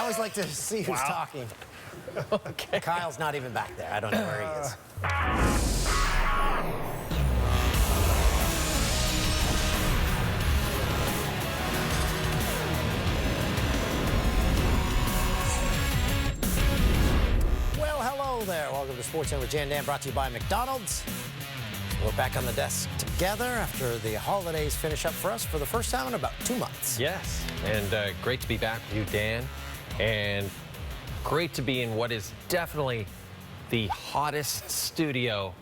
always like to see who's talking. Okay. Kyle's not even back there. I don't know where he is. Well, hello there. Welcome to SportsCenter with Jan and Dan, brought to you by McDonald's. We're back on the desk together after the holidays finish up for us for the first time in about 2 months. Yes, and great to be back with you, Dan. And great to be in what is definitely the hottest studio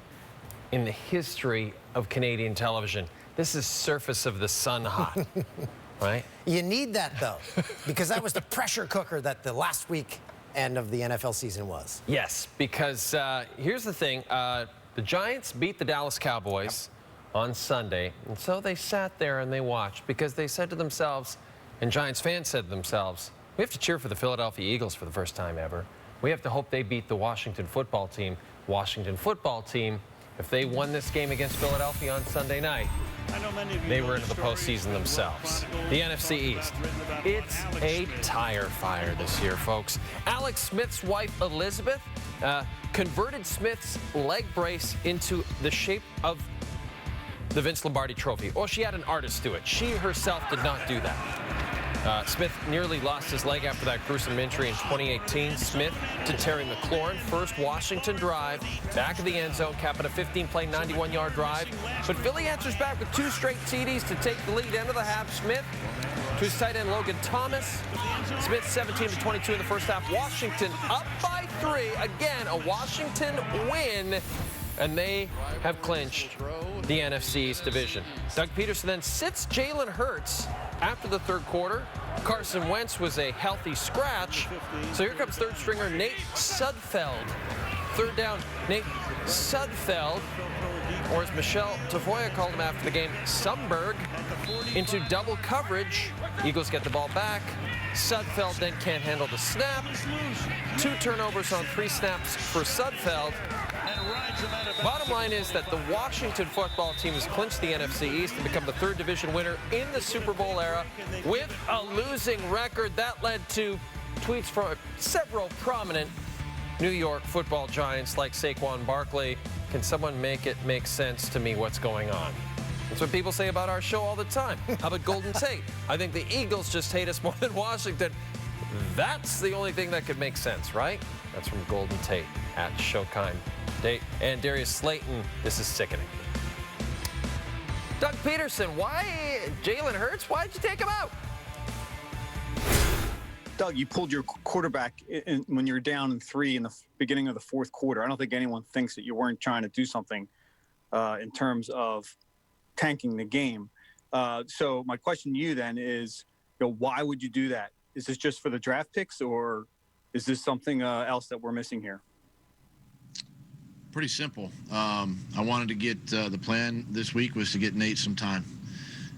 in the history of Canadian television. This is surface of the sun hot, right? You need that, though, because that was the pressure cooker that the last week end of the NFL season was. Yes, because here's the thing. The Giants beat the Dallas Cowboys on Sunday, and so they sat there and they watched because they said to themselves, and Giants fans said to themselves, we have to cheer for the Philadelphia Eagles for the first time ever. We have to hope they beat the Washington football team. Washington football team, if they won this game against Philadelphia on Sunday night, they were into the postseason themselves. The NFC East. It's a tire fire this year, folks. Alex Smith's wife, Elizabeth, converted Smith's leg brace into the shape of the Vince Lombardi Trophy. Or she had an artist do it. She herself did not do that. Smith nearly lost his leg after that gruesome injury in 2018. Smith to Terry McLaurin, first Washington drive, back of the end zone, capping a 15-play, 91-yard drive. But Philly answers back with 2 straight TDs to take the lead end of the half. Smith to his tight end Logan Thomas. Smith 17-22 in the first half. Washington up by 3. Again, a Washington win, and they have clinched the NFC East division. Doug Peterson then sits Jalen Hurts after the third quarter. Carson Wentz was a healthy scratch. So here comes third stringer Nate Sudfeld. Third down, Nate Sudfeld, or as Michelle Tafoya called him after the game, Sumberg, into double coverage. Eagles get the ball back. Sudfeld then can't handle the snap. 2 turnovers on 3 snaps for Sudfeld. Bottom line is that the Washington football team has clinched the NFC East and become the 3rd division winner in the Super Bowl era with a losing record. That led to tweets from several prominent New York football giants like Saquon Barkley. Can someone make it make sense to me what's going on? That's what people say about our show all the time. How about Golden Tate? I think the Eagles just hate us more than Washington. That's the only thing that could make sense, right? That's from Golden Tate at Showtime. And Darius Slayton, this is sickening. Doug Peterson, why Jalen Hurts? Why did you take him out? Doug, you pulled your quarterback when you were down in 3 in the beginning of the 4th quarter. I don't think anyone thinks that you weren't trying to do something in terms of tanking the game. So my question to you then is, why would you do that? Is this just for the draft picks, or is this something else that we're missing here? Pretty simple. I wanted to get the plan this week was to get Nate some time,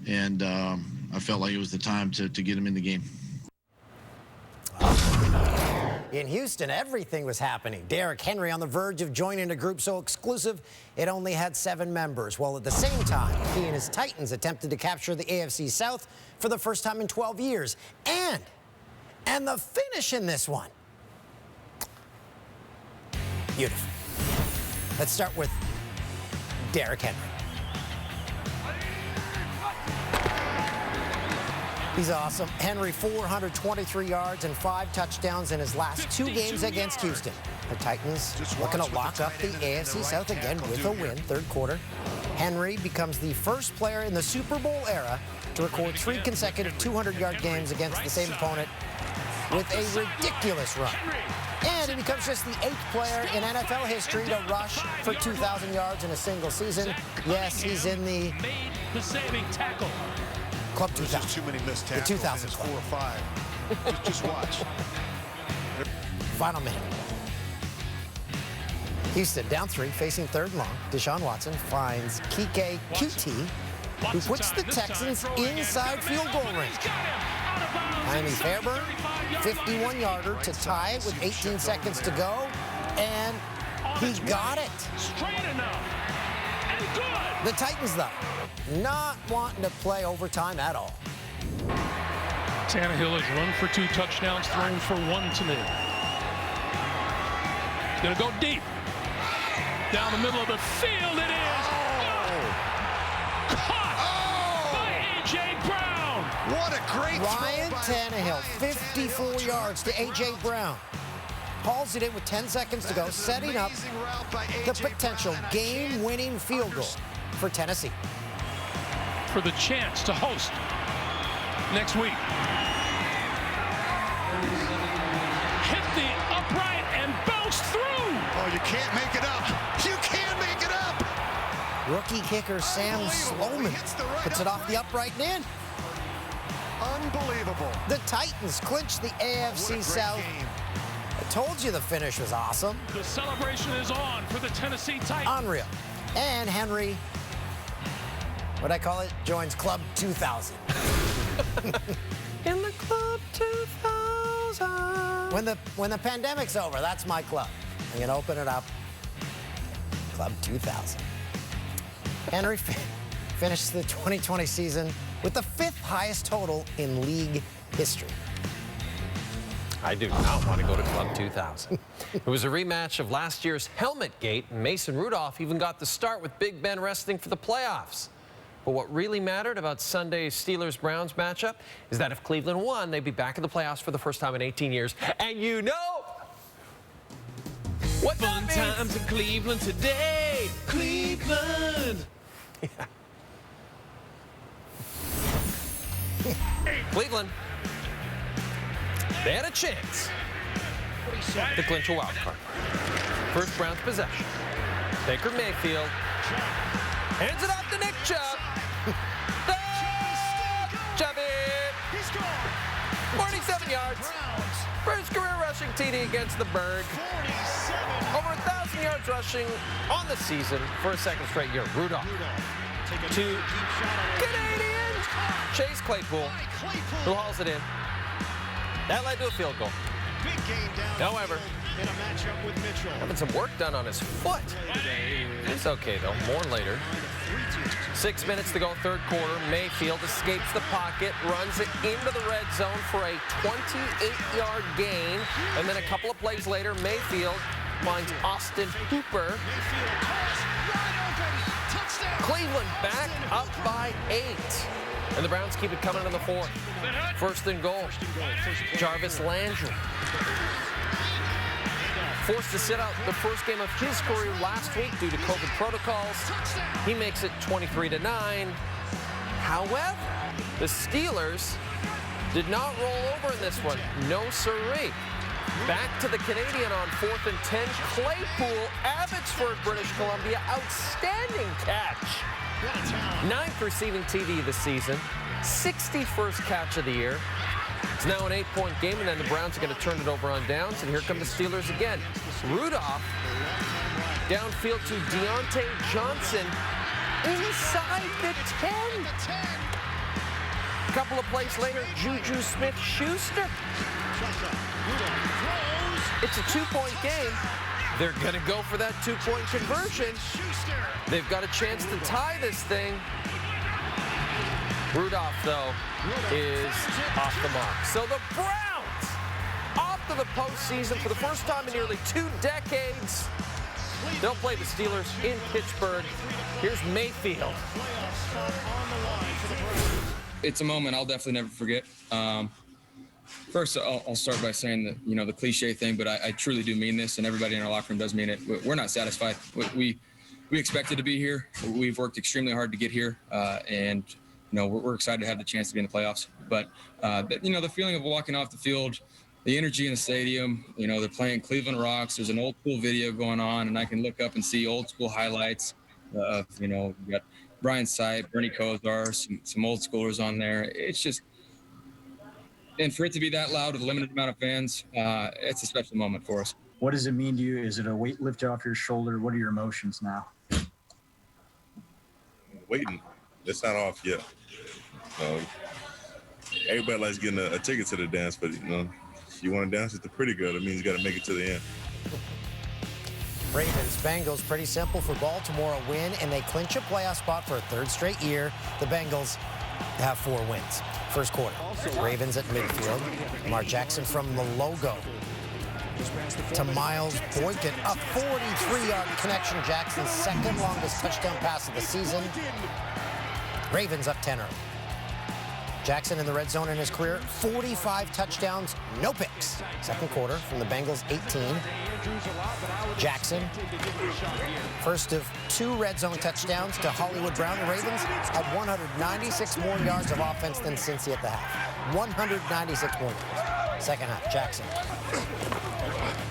and I felt like it was the time to get him in the game. In Houston, everything was happening. Derrick Henry on the verge of joining a group so exclusive it only had 7 members, while at the same time, he and his Titans attempted to capture the AFC South for the first time in 12 years. And the finish in this one. Beautiful. Let's start with Derrick Henry. He's awesome. Henry, 423 yards and 5 touchdowns in his last 2 games against Houston. The Titans looking to lock up the AFC South again with a win, 3rd quarter. Henry becomes the first player in the Super Bowl era to record 3 consecutive 200-yard games against the same opponent with a ridiculous run. And he becomes just the 8th player in NFL history to rush for 2,000 yards in a single season. Yes, he's in the Club 2000. Too many missed tackles. The 2000 Club. Club. 4 or 5. Just watch. Final minute. Houston down 3, facing 3rd long. Deshaun Watson finds Kike QT, who puts the Texans inside field goal range. Miami Fairburn, 51-yarder to tie it with 18 seconds to go, and he got it. The Titans, though, not wanting to play overtime at all. Tannehill has run for 2 touchdowns, thrown for 1 today. Gonna go deep. Down the middle of the field it is. Caught by A.J. Brown. What a great Ryan throw by Tannehill, Ryan 54 Tannehill. yards to A.J. Brown. Hauls it in with 10 seconds to go, That is an setting up amazing route by the A.J. potential Brown, and I game-winning can't field goal for Tennessee. For the chance to host next week. Hit the upright and bounced through. Oh, you can't make it up. You can't make it up. Rookie kicker Sam Unbelievable. He Sloman hits the right puts it off the upright and in. Unbelievable. The Titans clinch the What a AFC great South. game. I told you the finish was awesome. The celebration is on for the Tennessee Titans. Unreal. And Henry, what I call it, joins Club 2000. In the Club 2000. When the pandemic's over, that's my club. I'm gonna open it up. Club 2000. Henry finished the 2020 season with the 5th highest total in league history. I do not want to go to Club 2000. It was a rematch of last year's Helmet Gate, and Mason Rudolph even got the start with Big Ben resting for the playoffs. But what really mattered about Sunday's Steelers-Browns matchup is that if Cleveland won, they'd be back in the playoffs for the first time in 18 years. And you know what Fun that means. times in Cleveland today. Cleveland. Cleveland, they had a chance to clinch a wild card. First Browns possession. Baker Mayfield hands it off to Nick Chubb. Chubby, 47 yards. First career rushing TD against the Bird. Over 1,000 yards rushing on the season for a second straight year. Rudolph to Canadian Chase Claypool, who hauls it in. That led to a field goal. However, having some work done on his foot. It's okay, though. More later. 6 minutes to go, third quarter. Mayfield escapes the pocket, runs it into the red zone for a 28-yard gain. And then a couple of plays later, Mayfield finds Austin Hooper. Cleveland back up by 8. And the Browns keep it coming in the 4th. First and goal. Jarvis Landry. Forced to sit out the first game of his career last week due to COVID protocols. He makes it 23-9. However, the Steelers did not roll over in this one. No siree. Back to the Canadian on 4th and 10. Claypool, Abbotsford, British Columbia. Outstanding catch. 9th receiving TD this season. 61st catch of the year. It's now an 8-point game, and then the Browns are going to turn it over on downs, and here come the Steelers again. Rudolph downfield to Deontay Johnson inside the 10. A couple of plays later, Juju Smith-Schuster. It's a 2-point game. They're going to go for that 2-point conversion. They've got a chance to tie this thing. Rudolph, though, is off the mark. So the Browns, off to the postseason for the first time in nearly 2 decades. They'll play the Steelers in Pittsburgh. Here's Mayfield. It's a moment I'll definitely never forget. First, I'll start by saying that, you know, the cliche thing, but I truly do mean this, and everybody in our locker room does mean it. We're not satisfied. We expected to be here. We've worked extremely hard to get here, and you know, we're excited to have the chance to be in the playoffs. But, you know, the feeling of walking off the field, the energy in the stadium, you know, they're playing Cleveland Rocks. There's an old school video going on, and I can look up and see old school highlights of, you know, we got Brian Sipe, Bernie Kosar, some old schoolers on there. It's just, and for it to be that loud with a limited amount of fans, it's a special moment for us. What does it mean to you? Is it a weight lifted off your shoulder? What are your emotions now? Waiting. It's not off yet. Everybody likes getting a ticket to the dance, but you know, if you want to dance with the pretty girl, it means you got to make it to the end. Ravens, Bengals, pretty simple for Baltimore, a win, and they clinch a playoff spot for a 3rd straight year. The Bengals to have 4 wins. First quarter, Ravens at midfield. Lamar Jackson from the logo to Miles Boykin, a 43-yard connection. Jackson's second longest touchdown pass of the season. Ravens up 10 early. Jackson in the red zone in his career, 45 touchdowns, no picks. Second quarter from the Bengals, 18. Jackson, first of 2 red zone touchdowns to Hollywood Brown. The Ravens had 196 more yards of offense than Cincy at the half. 196 more yards. Second half, Jackson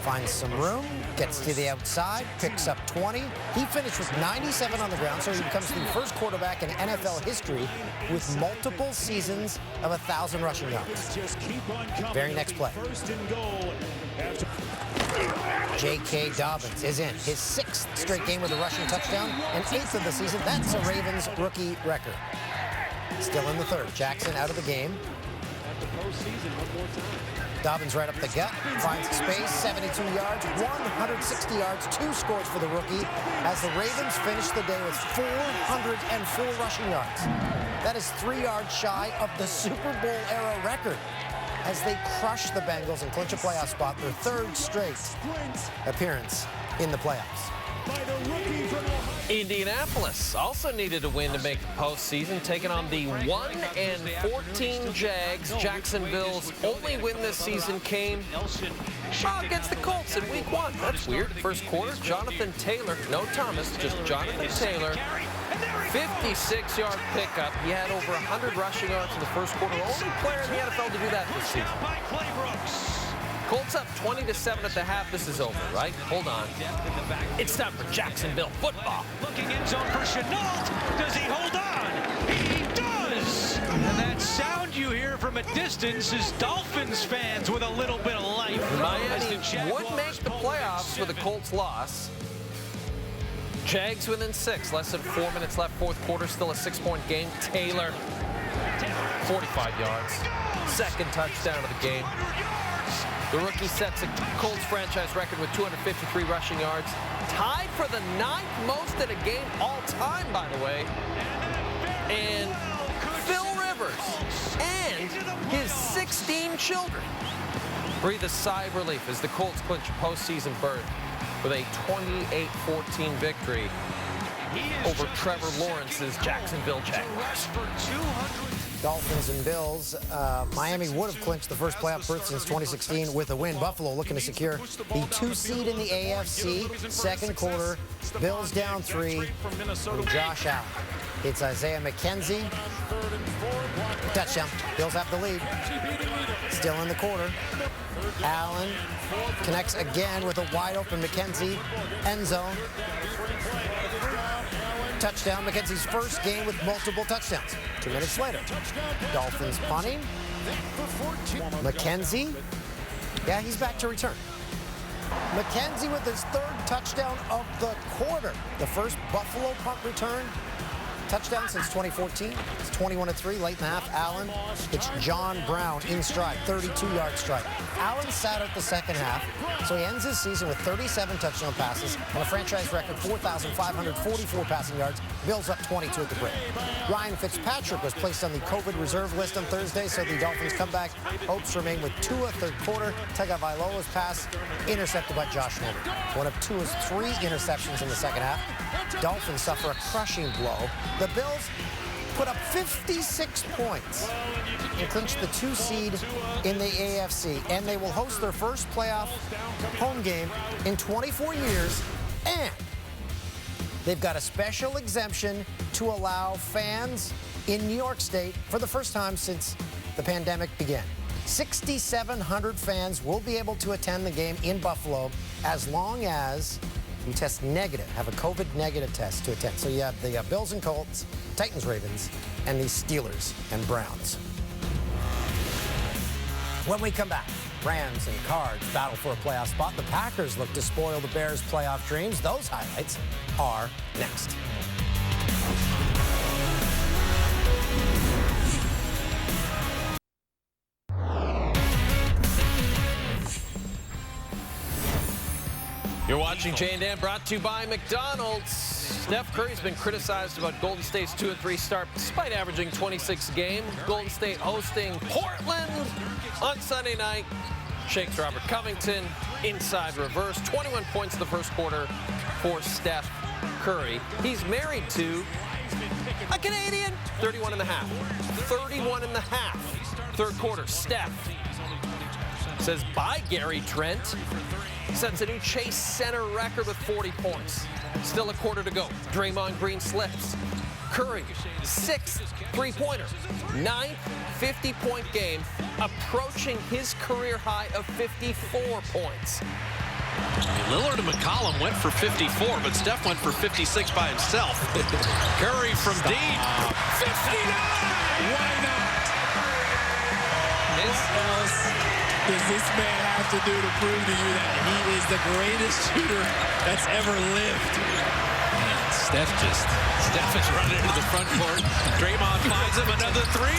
finds some room, gets to the outside, picks up 20. He finished with 97 on the ground, so he becomes the first quarterback in NFL history with multiple seasons of 1,000 rushing yards. Very next play. J.K. Dobbins is in his 6th straight game with a rushing touchdown and 8th of the season. That's a Ravens rookie record. Still in the third. Jackson out of the game. Dobbins right up the gut, finds space, 72 yards, 160 yards, 2 scores for the rookie as the Ravens finish the day with 404 rushing yards. That is 3 yards shy of the Super Bowl era record as they crush the Bengals and clinch a playoff spot, their 3rd straight appearance in the playoffs. Indianapolis also needed a win to make the postseason, taking on the 1-14 Jags. Jacksonville's only win this season came against the Colts in week 1. That's weird. First quarter, Jonathan Taylor, no Thomas, just Jonathan Taylor. 56-yard pickup. He had over 100 rushing yards in the first quarter. Only player in the NFL to do that this season. Colts up 20-7 at the half. This is over, right? Hold on. It's time for Jacksonville football. Looking in zone for Chenault. Does he hold on? He does! And that sound you hear from a distance is Dolphins fans with a little bit of life. Miami would make the playoffs with a Colts loss. Jags within 6. Less than 4 minutes left. Fourth quarter, still a 6-point game. Taylor, 45 yards. Second touchdown of the game. The rookie sets a Colts franchise record with 253 rushing yards. Tied for the 9th most in a game all time, by the way. And Phil Rivers and his 16 children breathe a sigh of relief as the Colts clinch a postseason berth with a 28-14 victory over Trevor Lawrence's Jacksonville Jaguars. Dolphins and Bills. Miami would have clinched the first playoff berth since 2016 with a win. Buffalo looking to secure the 2 seed in the AFC. Second quarter, Bills down 3 from Josh Allen. It's Isaiah McKenzie. Touchdown. Bills have the lead. Still in the quarter. Allen connects again with a wide open McKenzie. End zone. Touchdown. McKenzie's first game with multiple touchdowns. 2 minutes later, Dolphins punting. McKenzie. Yeah, he's back to return. McKenzie with his 3rd touchdown of the quarter. The first Buffalo punt return touchdown since 2014. It's 21-3 late in the half. Allen, it's John Brown in stride, 32-yard stride. Allen sat out the second half, so he ends his season with 37 touchdown passes and a franchise record 4,544 passing yards. Bills up 22 at the break. Ryan Fitzpatrick was placed on the COVID reserve list on Thursday, so the Dolphins come back. Hopes remain with Tua third quarter. Tagovailoa's pass intercepted by Josh Norman. One of Tua's 3 interceptions in the second half. Dolphins suffer a crushing blow. The Bills put up 56 points and clinch the 2 seed in the AFC, and they will host their first playoff home game in 24 years, and they've got a special exemption to allow fans in New York State for the first time since the pandemic began. 6,700 fans will be able to attend the game in Buffalo as long as you test negative, have a COVID negative test to attend. So you have the Bills and Colts, Titans, Ravens, and the Steelers and Browns. When we come back, Rams and Cards battle for a playoff spot. The Packers look to spoil the Bears' playoff dreams. Those highlights are next. You're watching Jay and Dan, brought to you by McDonald's. Steph Curry's been criticized about Golden State's 2-3 start despite averaging 26 a game. Golden State hosting Portland on Sunday night. Shakes Robert Covington, inside reverse. 21 points in the first quarter for Steph Curry. He's married to a Canadian. 31 and a half. 31 and a half. Third quarter, Steph says bye Gary Trent. Sets a new Chase Center record with 40 points. Still a quarter to go. Draymond Green slips. Curry, 6th three-pointer. 9th 50-point game, approaching his career high of 54 points. Lillard and McCollum went for 54, but Steph went for 56 by himself. Curry from deep. 59! Why not? What else does this man have to do to prove to you that he is the greatest shooter that's ever lived? Man, Steph is running into the front court. Draymond finds him another three.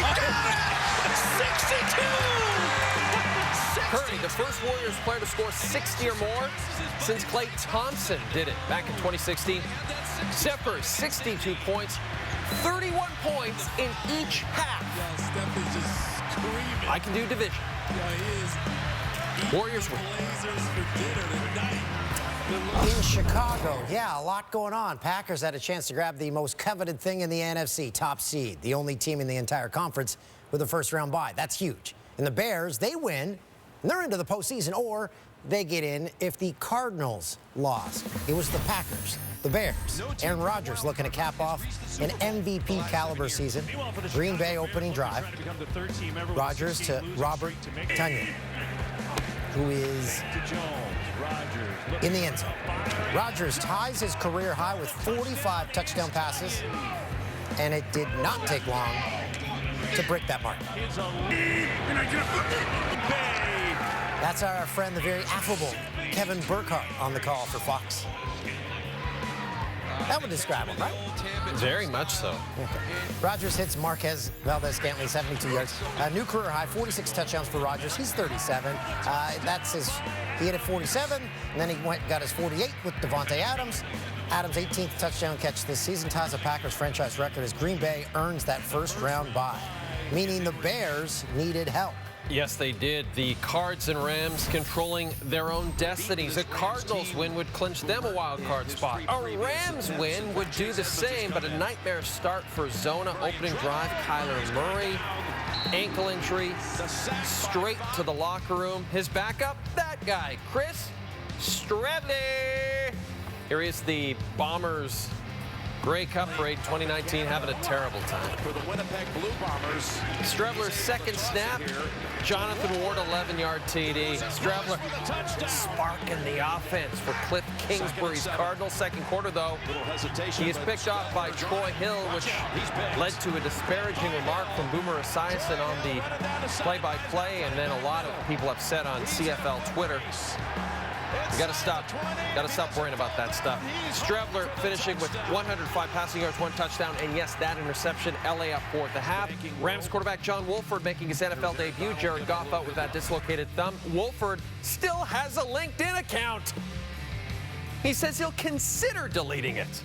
62! Curry, the first Warriors player to score 60 or more since Klay Thompson did it back in 2016. Steph Curry, 62 points, 31 points in each half. Steph is just screaming. I can do division. Warriors win. In Chicago, yeah, a lot going on. Packers had a chance to grab the most coveted thing in the NFC, top seed, the only team in the entire conference with a first-round bye. That's huge. And the Bears, they win, and they're into the postseason, or they get in if the Cardinals lost. It was the Packers, the Bears. Aaron Rodgers looking to cap off an MVP-caliber season. Green Bay opening drive. Rodgers to Robert Tonyan, who is in the end zone. Rodgers ties his career high with 45 touchdown passes, and it did not take long to break that mark. That's our friend, the very affable Kevin Burkhardt, on the call for Fox. That would describe him, right? Very much so. Okay. Rodgers hits Marquez Valdes-Scantling 72 yards. New career high, 46 touchdowns for Rodgers. He's 37. He hit at 47, and then he got his 48 with Devontae Adams. Adams' 18th touchdown catch this season ties a Packers franchise record as Green Bay earns that first-round bye, meaning the Bears needed help. Yes, they did. The Cards and Rams controlling their own destinies. A Cardinals win would clinch them a wild card spot. A Rams win would do the same, but a nightmare start for Zona. Opening drive, Kyler Murray, ankle injury, straight to the locker room. His backup, that guy, Chris Streveler. Here is the Bombers Grey Cup parade 2019, having a terrible time. For the Winnipeg Blue Bombers. Streveler's second snap, Jonathan Ward 11-yard TD. Streveler sparking the offense for Cliff Kingsbury's Cardinals. Second quarter, though, he is picked off by Troy Hill, which led to a disparaging remark from Boomer Esiason on the play-by-play, and then a lot of people upset on CFL Twitter. You gotta stop worrying about that stuff. Streveler finishing with 105 passing yards, 1 touchdown, and yes, that interception. LA up 4 at the half. Rams quarterback John Wolford making his NFL debut. Jared Goff out with that dislocated thumb. Wolford still has a LinkedIn account. He says he'll consider deleting it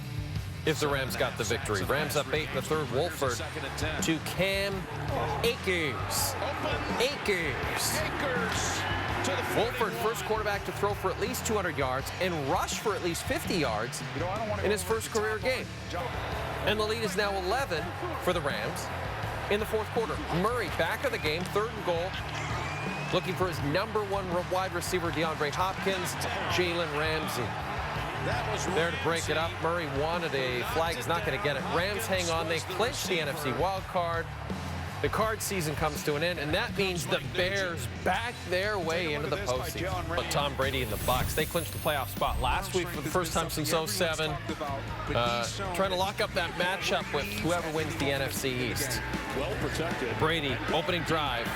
if the Rams got the victory. Rams up 8 in the third. Wolford to Cam Akers. Wolford, first quarterback to throw for at least 200 yards and rush for at least 50 yards in his first career game. And the lead is now 11 for the Rams in the fourth quarter. Murray back of the game, 3rd and goal, looking for his #1 wide receiver, DeAndre Hopkins. Jalen Ramsey there to break it up. Murray wanted a flag. He's not going to get it. Rams hang on. They clinch the NFC wild card. The card season comes to an end, and that means the Bears back their way into the postseason. But Tom Brady and the Bucs, they clinched the playoff spot last week for the first time since 07. Trying to lock up that matchup with whoever wins the NFC East. Brady, opening drive.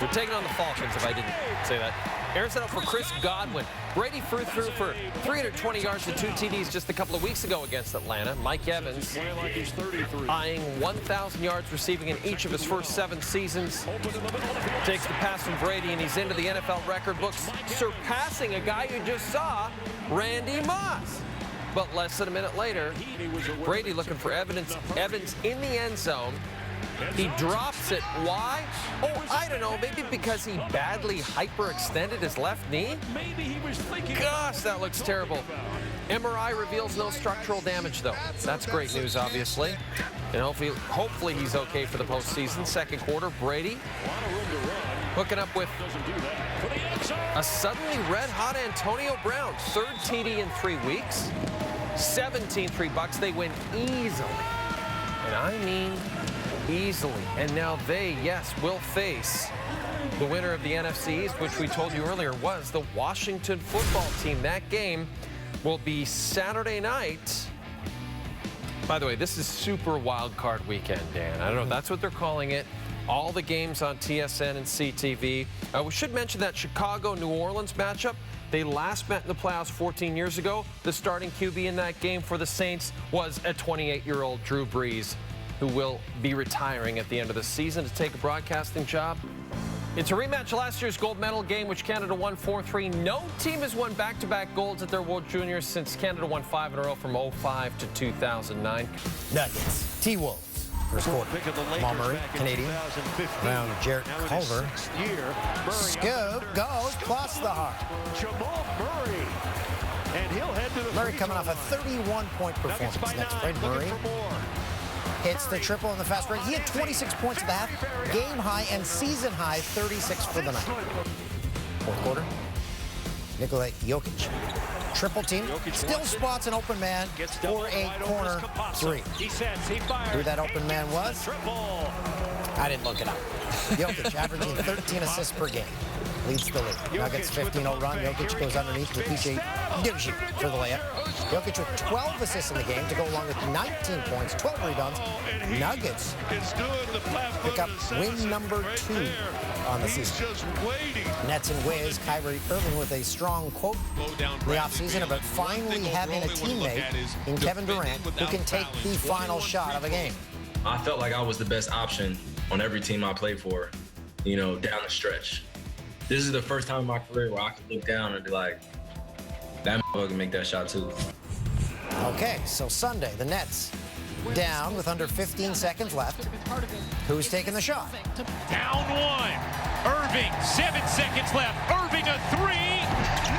We're taking on the Falcons, if I didn't say that. Airs it out for Chris Godwin. Brady threw for 320 yards and 2 TDs just a couple of weeks ago against Atlanta. Mike Evans eyeing 1,000 yards receiving in each of his first 7 seasons. Takes the pass from Brady, and he's into the NFL record books, surpassing a guy you just saw, Randy Moss. But less than a minute later, Brady looking for Evans in the end zone. He drops it. Why? Oh, I don't know. Maybe because he badly hyperextended his left knee? Gosh, that looks terrible. MRI reveals no structural damage, though. That's great news, obviously. And hopefully he's okay for the postseason. Second quarter, Brady hooking up with a suddenly red-hot Antonio Brown. Third TD in 3 weeks. 17-3 Bucks. They win easily. And I mean easily. And now they, yes, will face the winner of the NFC East, which we told you earlier was the Washington football team. That game will be Saturday night. By the way, this is Super Wild Card Weekend, Dan. I don't know. That's what they're calling it. All the games on TSN and CTV. We should mention that Chicago-New Orleans matchup. They last met in the playoffs 14 years ago. The starting QB in that game for the Saints was a 28-year-old Drew Brees, who will be retiring at the end of the season to take a broadcasting job. It's a rematch of last year's gold medal game, which Canada won 4-3. No team has won back-to-back golds at their World Juniors since Canada won 5 in a row from 2005 to 2009. Nuggets, T-Wolves. First quarter. Jamal Murray, Canadian. Around Jarrett Culver. Scoop goes plus the heart. Jamal Murray. And he'll head to the Murray coming off a 31-point performance. Next, Fred Murray hits the triple in the fast break. He had 26 points at the half, game high and season high 36 for the night. Fourth quarter, Nikola Jokic. Triple team, still spots an open man for a corner three. Who that open man was? I didn't look it up. Jokic averaging 13 assists per game. Leads the league. Nuggets 15-0 run. Jokic goes underneath to PJ Dozier for the layup. Jokic with 12 assists in the game to go along with 19 points, 12 rebounds. Nuggets pick up win number 2 on the season. Nets and Wiz, Kyrie Irving with a strong quote in the offseason about finally having a teammate in Kevin Durant who can take the final shot of a game. I felt like I was the best option on every team I played for, you know, down the stretch. This is the first time in my career where I could look down and be like, that motherfucker can make that shot too. Okay, so Sunday, the Nets down with under 15 seconds left. Who's taking the shot? Down one. Irving, 7 seconds left. Irving a three.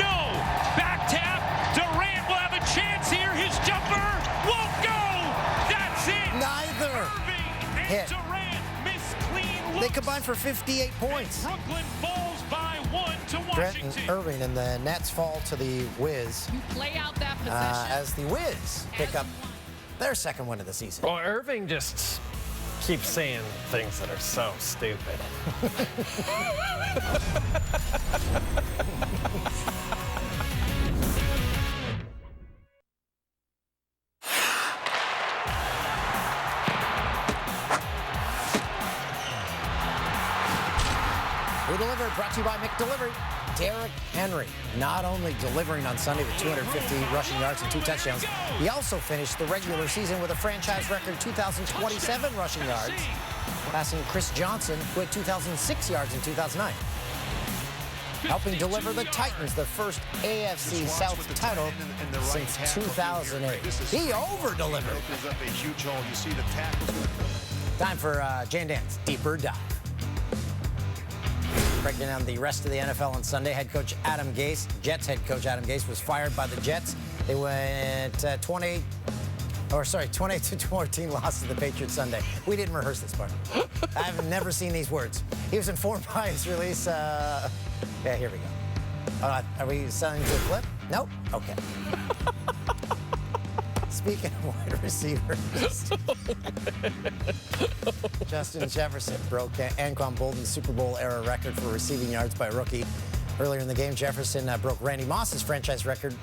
No. Back tap. Durant will have a chance here. His jumper won't go. That's it. Neither Irving and hit. Durant miss clean looks. They combined for 58 points. Brooklyn falls by 1 to Durant Washington. and Irving and the Nets fall to the Wiz Play out that possession. as the Wiz pick up their second win of the season. Well, Irving just keeps saying things that are so stupid. Who Delivered, brought to you by McDelivery. Derrick Henry, not only delivering on Sunday with 250 rushing yards and 2 touchdowns, he also finished the regular season with a franchise record 2,027 rushing yards, passing Chris Johnson, who had 2,006 yards in 2009. Helping deliver the Titans their first AFC South title since 2008. He over-delivered. Time for Jay and Dan's Deeper Dive. Breaking down the rest of the NFL on Sunday, head coach Adam Gase, Jets head coach Adam Gase, was fired by the Jets. They went 28-14 loss to the Patriots Sunday. We didn't rehearse this part. I've never seen these words. He was informed by his release. Yeah, here we go. Are we selling to a clip? Nope. Okay. Speaking of wide receivers, Justin Jefferson broke Anquan Bolden's Super Bowl era record for receiving yards by a rookie. Earlier in the game, Jefferson broke Randy Moss's franchise record.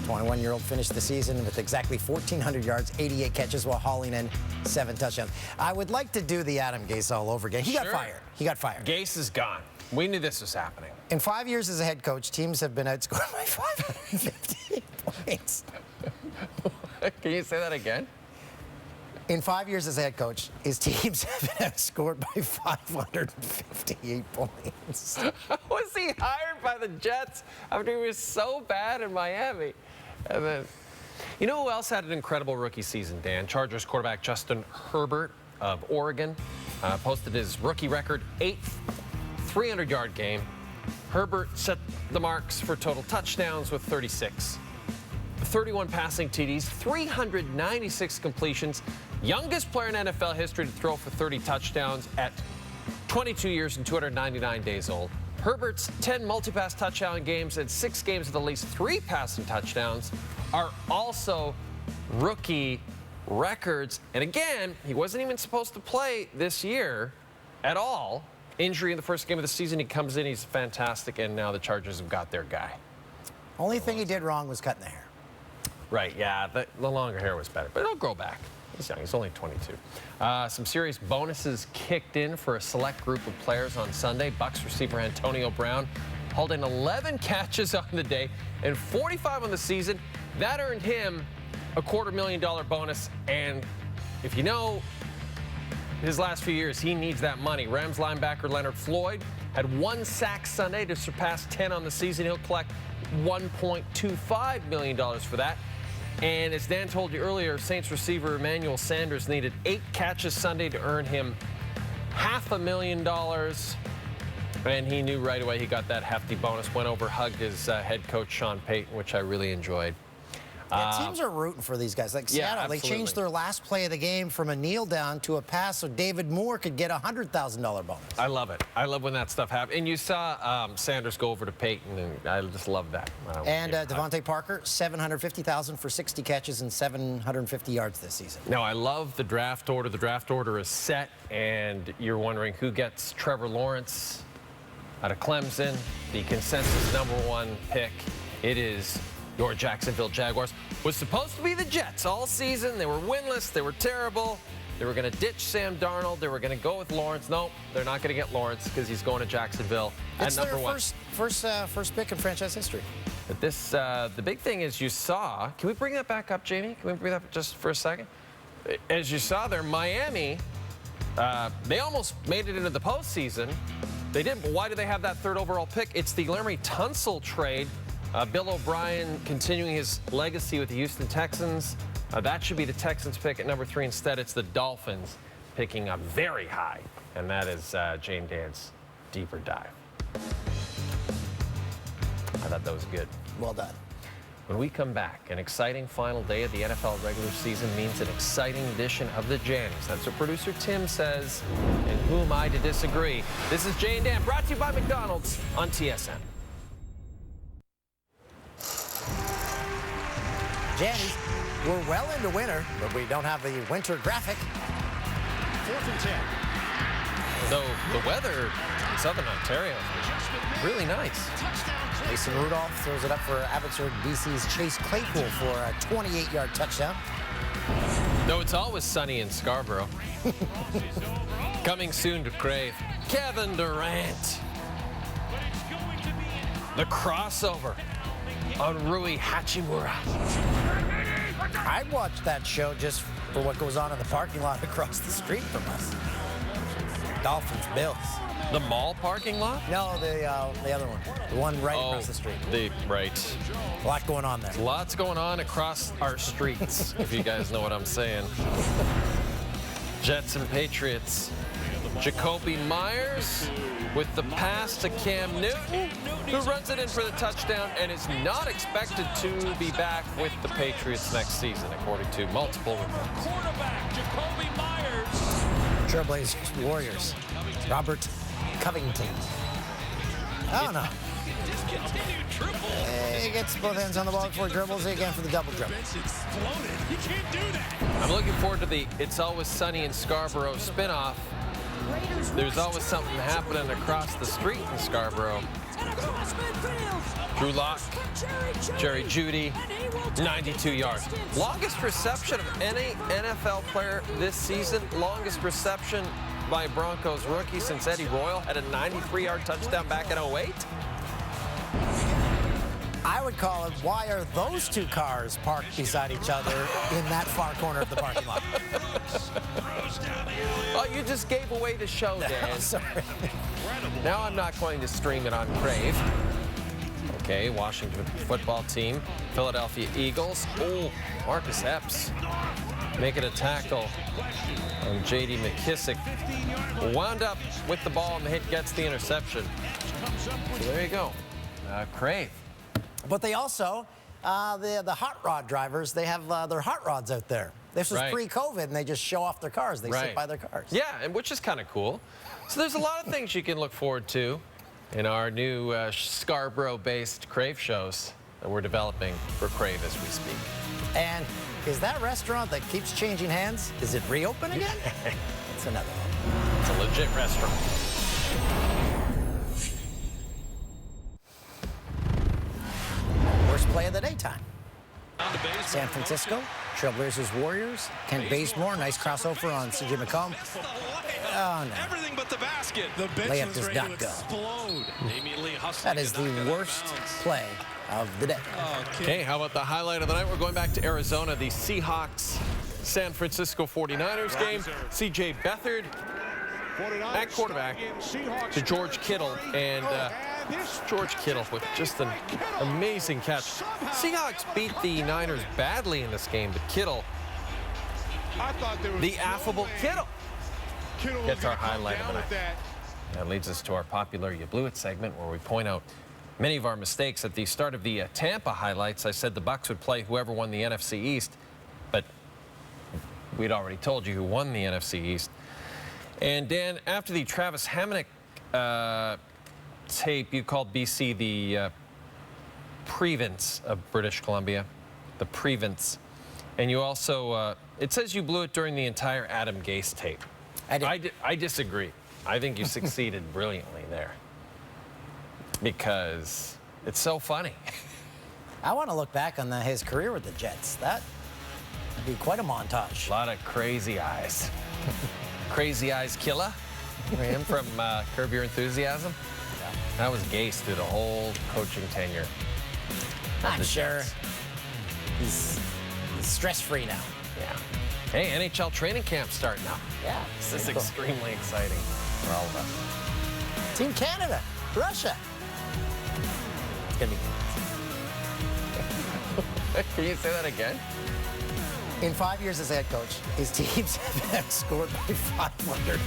21-year-old finished the season with exactly 1,400 yards, 88 catches, while hauling in 7 touchdowns. I would like to do the Adam Gase all over again. He got fired. He got fired. Gase is gone. We knew this was happening. In 5 years as a head coach, teams have been outscored by 558 points. Can you say that again? In 5 years as a head coach, his teams have been outscored by 558 points. How was he hired by the Jets after he was so bad in Miami? And then You know who else had an incredible rookie season, Dan? Chargers quarterback Justin Herbert of Oregon posted his rookie record, 8th 300-yard game. Herbert set the marks for total touchdowns with 36. 31 passing TDs, 396 completions. Youngest player in NFL history to throw for 30 touchdowns at 22 years and 299 days old. Herbert's 10 multi-pass touchdown games and 6 games with at least 3 passing touchdowns are also rookie records. And again, he wasn't even supposed to play this year at all. Injury in the first game of the season. He comes in, he's fantastic, and now the Chargers have got their guy. Only thing he did wrong was cutting the hair. Right, yeah, the longer hair was better, but it'll grow back. He's young, he's only 22. Some serious bonuses kicked in for a select group of players on Sunday. Bucs receiver Antonio Brown hauled in 11 catches on the day and 45 on the season. That earned him a $250,000 bonus, and if you know his last few years, he needs that money. Rams linebacker Leonard Floyd had 1 sack Sunday to surpass 10 on the season. He'll collect $1.25 million for that. And as Dan told you earlier, Saints receiver Emmanuel Sanders needed 8 catches Sunday to earn him $500,000. And he knew right away he got that hefty bonus. Went over, hugged his head coach Sean Payton, which I really enjoyed. Yeah, teams are rooting for these guys. Like Seattle, they changed their last play of the game from a kneel down to a pass so David Moore could get a $100,000 bonus. I love it. I love when that stuff happens. And you saw Sanders go over to Peyton, and I just love that. And Devontae Parker, $750,000 for 60 catches and 750 yards this season. No, I love the draft order. The draft order is set, and you're wondering who gets Trevor Lawrence out of Clemson, the consensus #1 pick. It is your Jacksonville Jaguars. Was supposed to be the Jets all season. They were winless. They were terrible. They were going to ditch Sam Darnold. They were going to go with Lawrence. No, they're not going to get Lawrence because he's going to Jacksonville at #1. First pick in franchise history. But this, the big thing is you saw. Can we bring that back up, Jamie? Can we bring that up just for a second? As you saw there, Miami, they almost made it into the postseason. They did, but why do they have that 3rd overall pick? It's the Laremy Tunsil trade. Bill O'Brien continuing his legacy with the Houston Texans. That should be the Texans pick at #3. Instead, it's the Dolphins picking up very high. And that is Jane Dan's deeper dive. I thought that was good. Well done. When we come back, an exciting final day of the NFL regular season means an exciting edition of the Jannies. That's what producer Tim says. And who am I to disagree? This is Jay and Dan, brought to you by McDonald's on TSN. Jannies, we're well into winter, but we don't have the winter graphic. 4th and 10. Though the weather in Southern Ontario, really nice. Mason Rudolph throws it up for Abbotsford BC's Chase Claypool for a 28-yard touchdown. Though it's always sunny in Scarborough. Coming soon to Crave, Kevin Durant. The crossover on Rui Hachimura. I'd watch that show just for what goes on in the parking lot across the street from us. Dolphins, Bills. The mall parking lot? No, the other one. The one right across the street. Right. A lot going on there. Lots going on across our streets, if you guys know what I'm saying. Jets and Patriots. Jacoby Myers with the pass to Cam Newton, who runs it in for the touchdown and is not expected to be back with the Patriots next season, according to multiple reports. Quarterback Jacoby Myers. Trailblazers, Warriors. Robert Covington. I don't know. Discontinued triple. He gets both hands on the ball before he dribbles again for the double dribble. You can't do that. I'm looking forward to the It's Always Sunny in Scarborough spinoff. There's always something happening across the street in Scarborough. Drew Lock, Jerry Jeudy, 92 yards. Longest reception of any NFL player this season. Longest reception by Broncos rookie since Eddie Royal had a 93-yard touchdown back in 2008. I would call it, why are those two cars parked beside each other in that far corner of the parking lot? Oh, you just gave away the show, Dan. Sorry. Now I'm not going to stream it on Crave. Okay, Washington football team, Philadelphia Eagles. Oh, Marcus Epps making a tackle on J.D. McKissick. Wound up with the ball, and the hit gets the interception. So there you go. Crave. But they also, the hot rod drivers, they have their hot rods out there. This was pre-COVID, and they just show off their cars. They sit by their cars. Yeah, and which is kind of cool. So there's a lot of things you can look forward to in our new Scarborough-based Crave shows that we're developing for Crave as we speak. And is that restaurant that keeps changing hands, is it reopen again? It's another one. It's a legit restaurant. Worst play of the daytime. San Francisco, Trailblazers Warriors. Kent Bazemore, nice crossover on C.J. McCollum. Oh, no. Everything but the basket. Layup does not go. That is the worst play of the day. Okay, how about the highlight of the night? We're going back to Arizona, the Seahawks San Francisco 49ers game. C.J. Beathard at quarterback to George Kittle, and George Kittle with just an amazing catch. Seahawks beat the Niners badly in this game, but Kittle, the affable Kittle, gets our highlight of the night. That leads us to our popular You Blew It segment, where we point out many of our mistakes. At the start of the Tampa highlights, I said the Bucs would play whoever won the NFC East, but we'd already told you who won the NFC East. And Dan, after the Travis Hamonic tape, you called BC the Prevents of British Columbia, the Prevents. And you also, it says you blew it during the entire Adam Gase tape. I disagree. I think you succeeded brilliantly there because it's so funny. I want to look back on his career with the Jets. That would be quite a montage. A lot of crazy eyes. Crazy Eyes Killer, him from Curb Your Enthusiasm. Yeah. That was Gase through the whole coaching tenure. I'm sure he's stress-free now. Yeah. Hey, NHL training camp starting up. Yeah. This is extremely exciting for all of us. Team Canada, Russia. It's going to be good. Can you say that again? In 5 years as head coach, his teams have scored by 500.